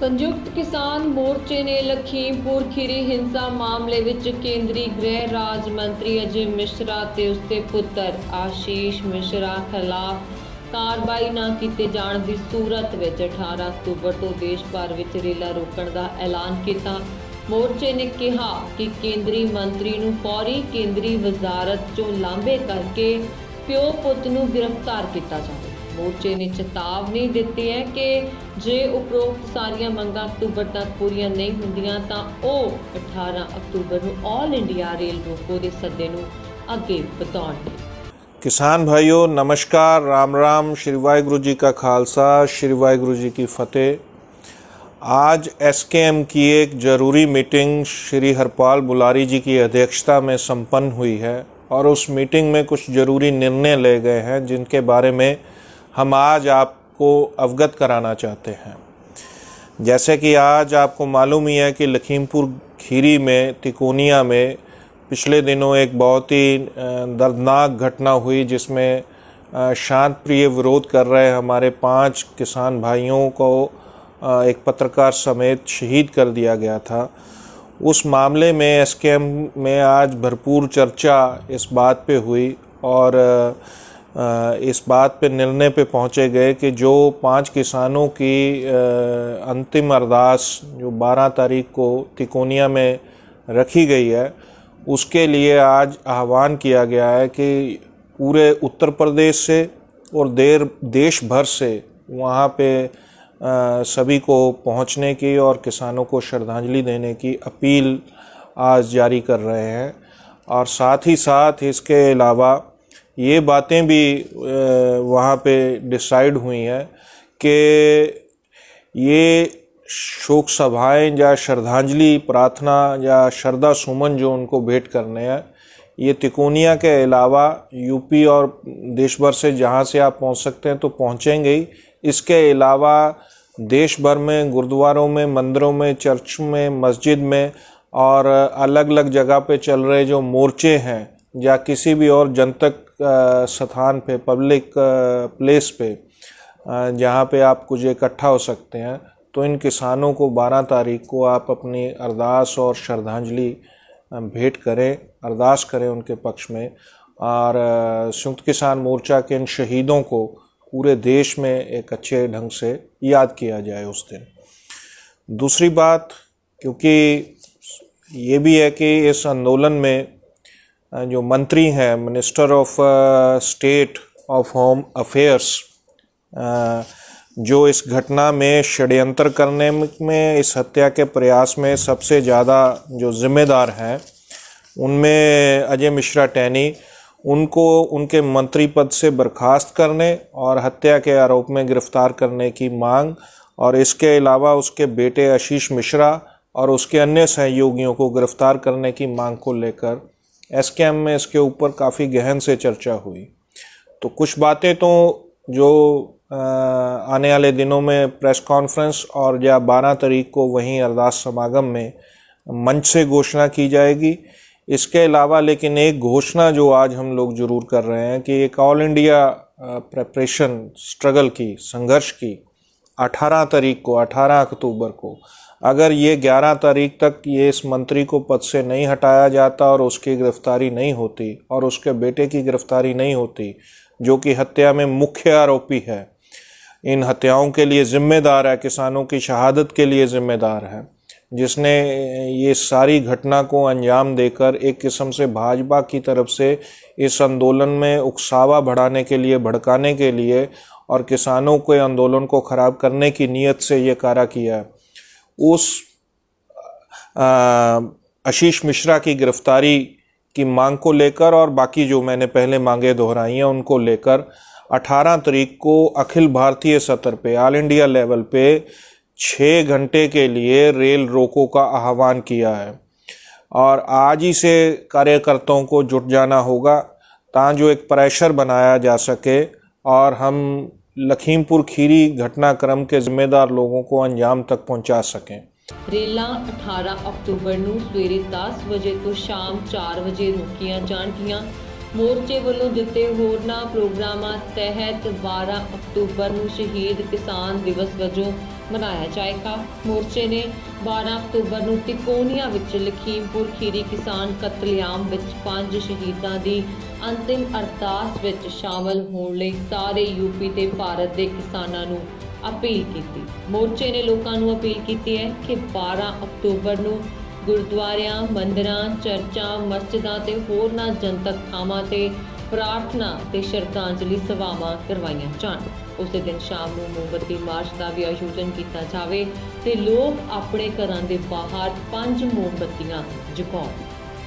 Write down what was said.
संयुक्त किसान मोर्चे ने लखीमपुर खीरी हिंसा मामले विच केंद्रीय गृह राज मंत्री अजय मिश्रा ते उसके पुत्र आशीष मिश्रा खिलाफ कार्रवाई ना किए जाने की सूरत विच 18 अक्तूबर तो देश भर विच रेला रोकण का ऐलान किया। मोर्चे ने कहा कि केंद्रीय मंत्री नूं फौरी केंद्रीय वजारत चों लांभे करके प्यो पुत नूं गिरफ्तार किया जाए। मोर्चे ने चेतावनी दी है कि जे उपरोक्त सारिया मंगां अक्तूबर तक पूरीआं नहीं होंदियां तां ओह 18 अक्तूबर नूं ऑल इंडिया रेल रोको दे सद्दे नूं अगे वधाउणगे। किसान भाइयों नमस्कार, राम राम, श्री वाहिगुरु जी का खालसा, श्री वाहिगुरु जी की फतेह। आज एसकेएम की एक ज़रूरी मीटिंग श्री हरपाल बुलारी जी की अध्यक्षता में संपन्न हुई है और उस मीटिंग में कुछ ज़रूरी निर्णय ले गए हैं जिनके बारे में हम आज आपको अवगत कराना चाहते हैं। जैसे कि आज आपको मालूम ही है कि लखीमपुर खीरी में तिकोनिया में पिछले दिनों एक बहुत ही दर्दनाक घटना हुई जिसमें शांत प्रिय विरोध कर रहे हमारे 5 किसान भाइयों को एक पत्रकार समेत शहीद कर दिया गया था। उस मामले में एसकेएम में आज भरपूर चर्चा इस बात पे हुई और इस बात पे निर्णय पे पहुंचे गए कि जो 5 किसानों की अंतिम अरदास जो 12 तारीख को तिकोनिया में रखी गई है उसके लिए आज आह्वान किया गया है कि पूरे उत्तर प्रदेश से और देश भर से वहाँ पे सभी को पहुँचने की और किसानों को श्रद्धांजलि देने की अपील आज जारी कर रहे हैं। और साथ ही साथ इसके अलावा ये बातें भी वहाँ पे डिसाइड हुई हैं कि ये शोक सभाएं या श्रद्धांजलि प्रार्थना या श्रद्धा सुमन जो उनको भेंट करने हैं ये तिकोनिया के अलावा यूपी और देश भर से जहाँ से आप पहुँच सकते हैं तो पहुँचेंगे ही। इसके अलावा देश भर में गुरुद्वारों में, मंदिरों में, चर्च में, मस्जिद में और अलग अलग जगह पे चल रहे जो मोर्चे हैं या किसी भी और जनतक स्थान पे, पब्लिक प्लेस पे जहाँ पे आप कुछ इकट्ठा हो सकते हैं, तो इन किसानों को 12 तारीख को आप अपनी अरदास और श्रद्धांजलि भेंट करें, अरदास करें उनके पक्ष में। और संयुक्त किसान मोर्चा के इन शहीदों को पूरे देश में एक अच्छे ढंग से याद किया जाए उस दिन। दूसरी बात, क्योंकि ये भी है कि इस आंदोलन में जो मंत्री हैं, minister of state of home affairs, जो इस घटना में षड्यंत्र करने में, इस हत्या के प्रयास में सबसे ज़्यादा जो जिम्मेदार हैं उनमें अजय मिश्रा टैनी, उनको उनके मंत्री पद से बर्खास्त करने और हत्या के आरोप में गिरफ्तार करने की मांग, और इसके अलावा उसके बेटे आशीष मिश्रा और उसके अन्य सहयोगियों को गिरफ्तार करने की मांग को लेकर एसकेएम में इसके ऊपर काफ़ी गहन से चर्चा हुई। तो कुछ बातें तो जो आने वाले दिनों में प्रेस कॉन्फ्रेंस और या 12 तारीख को वहीं अरदास समागम में मंच से घोषणा की जाएगी। इसके अलावा लेकिन एक घोषणा जो आज हम लोग ज़रूर कर रहे हैं कि एक ऑल इंडिया प्रेपरेशन स्ट्रगल की, संघर्ष की 18 तारीख को, 18 अक्टूबर को, अगर ये 11 तारीख तक ये इस मंत्री को पद से नहीं हटाया जाता और उसकी गिरफ्तारी नहीं होती और उसके बेटे की गिरफ्तारी नहीं होती जो कि हत्या में मुख्य आरोपी है, इन हत्याओं के लिए जिम्मेदार है, किसानों की शहादत के लिए जिम्मेदार है, जिसने ये सारी घटना को अंजाम देकर एक किस्म से भाजपा की तरफ से इस आंदोलन में उकसावा बढ़ाने के लिए, भड़काने के लिए और किसानों के आंदोलन को ख़राब करने की नीयत से ये कार्य किया है, उस आशीष मिश्रा की गिरफ्तारी की मांग को लेकर और बाकी जो मैंने पहले मांगे दोहराई हैं उनको लेकर 18 तारीख को अखिल भारतीय सतर पे, ऑल इंडिया लेवल पे 6 घंटे के लिए रेल रोको का आह्वान किया है। और आज ही से कार्यकर्ताओं को जुट जाना होगा ताकि जो एक प्रेशर बनाया जा सके और हम लखीमपुर खीरी घटनाक्रम के जिम्मेदार लोगों को अंजाम तक पहुंचा सकें। रेलां 18 अक्तूबर ਨੂੰ ਸਵੇਰੇ 10 ਵਜੇ ਤੋਂ ਸ਼ਾਮ 4 ਵਜੇ ਰੋਕੀਆਂ ਜਾਣਗੀਆਂ। ਮੋਰਚੇ ਵੱਲੋਂ ਦਿੱਤੇ ਹੋਰਨਾਂ ਪ੍ਰੋਗਰਾਮਾਂ ਤਹਿਤ 12 ਅਕਤੂਬਰ ਨੂੰ ਸ਼ਹੀਦ ਕਿਸਾਨ ਦਿਵਸ ਵਜੋਂ ਮਨਾਇਆ ਜਾਏਗਾ। ਮੋਰਚੇ ਨੇ 12 ਅਕਤੂਬਰ ਨੂੰ ਤਿਕੋਨੀਆ ਵਿੱਚ ਲਖੀਮਪੁਰ ਖੀਰੀ ਕਿਸਾਨ ਕਤਲੇਆਮ ਵਿੱਚ 5 ਸ਼ਹੀਦਾਂ ਦੀ ਅੰਤਿਮ ਅਰਦਾਸ ਵਿੱਚ ਸ਼ਾਮਲ ਹੋਣ ਲਈ ਸਾਰੇ ਯੂਪੀ ਤੇ ਭਾਰਤ ਦੇ ਕਿਸਾਨਾਂ ਨੂੰ ਅਪੀਲ ਕੀਤੀ। ਮੋਰਚੇ ਨੇ ਲੋਕਾਂ ਨੂੰ ਅਪੀਲ ਕੀਤੀ ਹੈ ਕਿ 12 ਅਕਤੂਬਰ ਨੂੰ ਗੁਰਦੁਆਰਿਆਂ, ਮੰਦਿਰਾਂ, ਚਰਚਾਂ, ਮਸਜਿਦਾਂ ਤੇ ਹੋਰਨਾਂ ਜਨਤਕ ਥਾਵਾਂ ਤੇ ਪ੍ਰਾਰਥਨਾ ਤੇ ਸ਼ਰਧਾਂਜਲੀ ਸਭਾਵਾਂ ਕਰਵਾਈਆਂ ਜਾਣ। ਉਸੇ ਦਿਨ ਸ਼ਾਮ ਨੂੰ ਮੋਮਬੱਤੀ ਮਾਰਚ ਦਾ ਵੀ ਆਯੋਜਨ ਕੀਤਾ ਜਾਵੇ ਤੇ ਲੋਕ ਆਪਣੇ ਘਰਾਂ ਦੇ ਬਾਹਰ 5 ਮੋਮਬੱਤੀਆਂ ਜਗਾਉਣ।